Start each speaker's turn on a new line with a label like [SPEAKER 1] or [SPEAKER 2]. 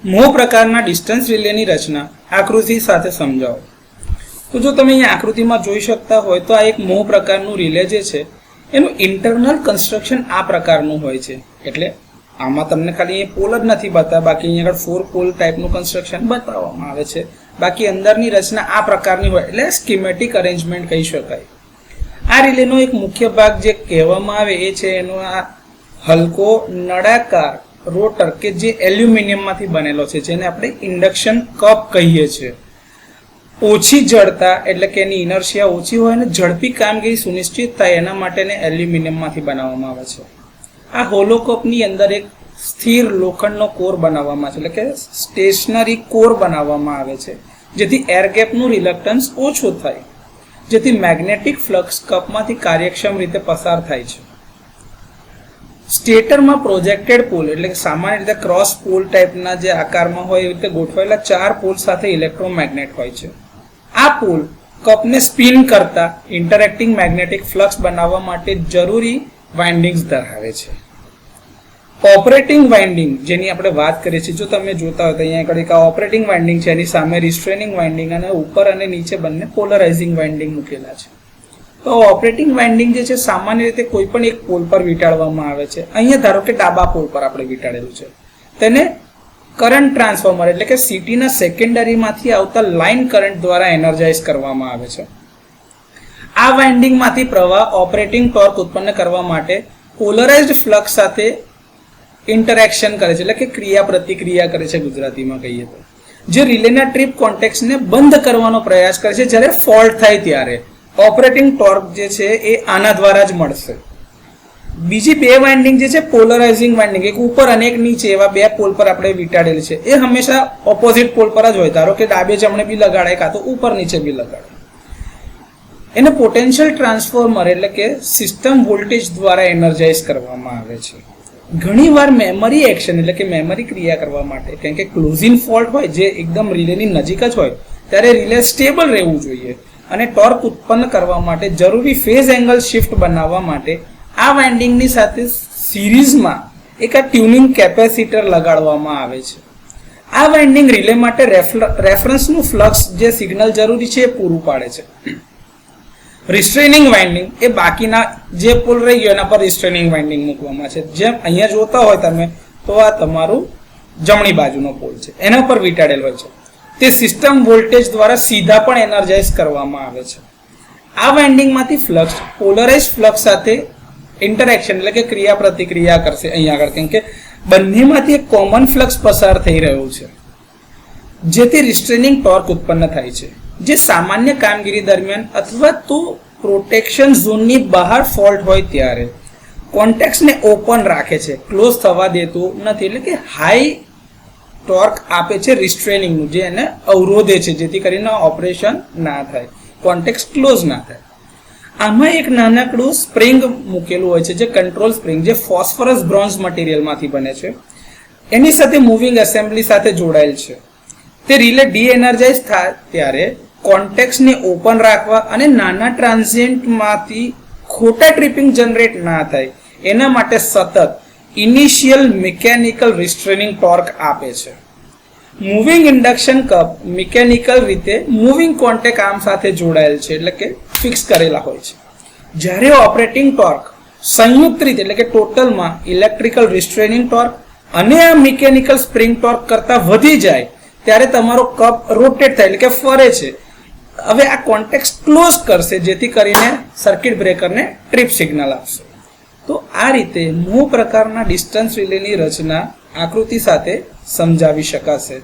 [SPEAKER 1] મોહ પ્રકારના ડિસ્ટન્સ રિલેની રચના આકૃતિ સાથે સમજાવો. તો જો તમે અહીંયા આકૃતિમાં જોઈ શકતા હોય તો આ એક મોહ પ્રકારનું રિલે જે છે એનું ઇન્ટરનલ કન્સ્ટ્રક્શન આ પ્રકારનું હોય છે. એટલે આમાં તમને ખાલી એ પોલ જ નથી બતાવ્યા, બાકી અહીંયા આગળ 4 પોલ ટાઈપનું કન્સ્ટ્રક્શન બતાવવામાં આવે છે. બાકી અંદરની રચના આ પ્રકારની હોય એટલે સ્કીમેટિક અરેન્જમેન્ટ કહી શકાય. આ રિલેનો એક મુખ્ય ભાગ જે કહેવામાં આવે એ છે એનો આ હલકો નળાકાર રોટર કે જે એલ્યુમિનિયમમાંથી બનેલો છે, જેને આપણે ઇન્ડક્શન કપ કહીએ છીએ. ઓછી જડતા એટલે કે એની ઇનર્શિયા ઓછી હોય અને ઝડપી કામગીરી સુનિશ્ચિત થાય એના માટે એલ્યુમિનિયમમાંથી બનાવવામાં આવે છે. આ હોલો કપની અંદર એક સ્થિર લોખંડનો કોર બનાવવામાં છે, એટલે કે સ્ટેશનરી કોર બનાવવામાં આવે છે, જેથી એર ગેપનું રિલક્ટન્સ ઓછું થાય, જેથી મેગ્નેટિક ફ્લક્સ કપમાંથી કાર્યક્ષમ રીતે પસાર થાય છે. સ્ટેટરમાં પ્રોજેક્ટેડ પોલ એટલે કે સામાન્ય રીતે ક્રોસ પોલ ટાઈપના જે આકારમાં હોય એવી રીતે ગોઠવાયેલા 4 પોલ સાથે ઇલેક્ટ્રોમેગ્નેટ હોય છે. આ પોલ કપને સ્પિન કરતા ઇન્ટરેક્ટિંગ મેગ્નેટિક ફ્લક્સ બનાવવા માટે જરૂરી વાઇન્ડિંગ્સ ધરાવે છે. ઓપરેટિંગ વાઇન્ડિંગ જેની આપણે વાત કરીએ છીએ, જો તમે જોતા હોય તો અહીંયા આગળ એક ઓપરેટિંગ વાઇન્ડિંગ છે, એની સામે રિસ્ટ્રેનિંગ વાઇન્ડિંગ અને ઉપર અને નીચે બંને પોલરાઇઝિંગ વાઇન્ડિંગ મૂકેલા છે. તો ઓપરેટિંગ વાઇન્ડિંગ જે છે સામાન્ય રીતે કોઈ પણ એક પોલ પર વીંટાળવામાં આવે છે. અહીંયા ધારો કે ડાબા પોલ પર આપણે વીંટાળેલું છે, તેને કરંટ ટ્રાન્સફોર્મર એટલે કે સીટીના સેકન્ડરીમાંથી આવતા લાઇન કરંટ દ્વારા એનર્જાઇઝ કરવામાં આવે છે. આ વાઇન્ડિંગમાંથી પ્રવાહ ઓપરેટિંગ ટોર્ક ઉત્પન્ન કરવા માટે પોલરાઇઝ્ડ ફ્લક્સ સાથે ઇન્ટરેક્શન કરે છે, એટલે કે ક્રિયા પ્રતિક્રિયા કરે છે ગુજરાતીમાં કહીએ તો, જે રિલેના ટ્રીપ કોન્ટેક્ટ્સને બંધ કરવાનો પ્રયાસ કરે છે. જ્યારે ફોલ્ટ થાય ત્યારે ઓપરેટિંગ ટોર્ક જે છે એ આના દ્વારા જ મળશે. બીજી બે વાઇન્ડિંગ જે છે પોલરાઇઝિંગ વાઇન્ડિંગ, એક ઉપર અને એક નીચે, એવા 2 પોલ પર આપણે વીંટાળેલી છે. એ હંમેશા ઓપોઝિટ પોલ પર જ હોય. ધારો કે ડાબે જમણે બી લગાડાય કાં તો ઉપર નીચે બી લગાડાય. એને પોટેન્શિયલ ટ્રાન્સફોર્મર એટલે કે સિસ્ટમ વોલ્ટેજ દ્વારા એનર્જાઇઝ કરવામાં આવે છે. ઘણીવાર મેમરી એક્શન એટલે કે મેમરી ક્રિયા કરવા માટે, કારણ કે ક્લોઝિંગ ફોલ્ટ હોય જે એકદમ રિલેની નજીક જ હોય, ત્યારે રિલે સ્ટેબલ રહેવું જોઈએ અને ટોર્ક ઉત્પન્ન કરવા માટે જરૂરી ફેઝ એંગલ શિફ્ટ બનાવવા માટે આ વાઇન્ડિંગની સાથે સિરીઝમાં એક આ ટ્યુનિંગ કેપેસિટર લગાડવામાં આવે છે. આ વાઇન્ડિંગ રિલે માટે રેફરન્સનું ફ્લક્સ જે સિગ્નલ જરૂરી છે એ પૂરું પાડે છે. રિસ્ટ્રેનિંગ વાઇન્ડિંગ એ બાકીના જે પોલ રહી ગયો એના પર રિસ્ટ્રેનિંગ વાઇન્ડિંગ મૂકવામાં છે. જેમ અહીંયા જોતા હોય તમે તો આ તમારું જમણી બાજુનો પોલ છે, એના પર વીંટાળેલ હોય છે. તે સિસ્ટમ વોલ્ટેજ દ્વારા સીધા પણ એનર્જાઇઝ કરવામાં આવે છે. આ વાઇન્ડિંગમાંથી ફ્લક્સ પોલરાઇઝ્ડ ફ્લક્સ સાથે ઇન્ટરેક્શન એટલે કે ક્રિયા પ્રતિક્રિયા કરશે અહીંયા આગળ, કેમ કે બંનેમાંથી એક કોમન ફ્લક્સ પસાર થઈ રહ્યું છે, જેથી રિસ્ટ્રેનિંગ ટોર્ક ઉત્પન્ન થાય છે, જે સામાન્ય કામગીરી દરમિયાન અથવા તો પ્રોટેક્શન ઝોનની બહાર ફોલ્ટ હોય ત્યારે કોન્ટેક્ટ્સને ઓપન રાખે છે, ક્લોઝ થવા દેતું નથી. એટલે કે હાઈ ટોર્ક આપે છે રિસ્ટ્રેનિંગનું, જે એને અવરોધે છે, જેથી કરીને ઓપરેશન ના થાય, કોન્ટેક્ટ ક્લોઝ ના થાય. આમાં એક નાનકડું સ્પ્રિંગ મૂકેલું હોય છે, જે કંટ્રોલ સ્પ્રિંગ, જે ફોસ્ફરસ બ્રોન્ઝ મટીરિયલમાંથી બને છે, એની સાથે મૂવિંગ એસેમ્બલી સાથે જોડાયેલ છે. તે રિલે ડી એનર્જાઇઝ થાય ત્યારે કોન્ટેક્ટ્સને ઓપન રાખવા અને નાના ટ્રાન્ઝિયન્ટમાંથી ખોટા ટ્રિપિંગ જનરેટ ના થાય એના માટે સતત ઇનિશિયલ મિકેનિકલ રિસ્ટ્રેનિંગ ટોર્ક આપે છે. મૂવિંગ ઇન્ડક્શન કપ મિકેનિકલ રીતે મૂવિંગ કોન્ટેક્ટ આર્મ સાથે જોડાયેલ છે, એટલે કે ફિક્સ કરેલા હોય છે. જ્યારે ઓપરેટિંગ ટોર્ક સંયુક્ત રીતે એટલે કે ટોટલમાં ઇલેક્ટ્રિકલ રિસ્ટ્રેનિંગ ટોર્ક અને આ મિકેનિકલ સ્પ્રિંગ ટોર્ક કરતાં વધી જાય ત્યારે તમારો કપ રોટેટ થાય એટલે કે ફરે છે. હવે આ કોન્ટેક્ટ ક્લોઝ કરશે, જેથી કરીને સર્કિટ બ્રેકરને ટ્રીપ સિગ્નલ આપશે. તો આ રીતે મોહ પ્રકારના ડિસ્ટન્સ રિલેની રચના આકૃતિ સાથે સમજાવી શકાશે.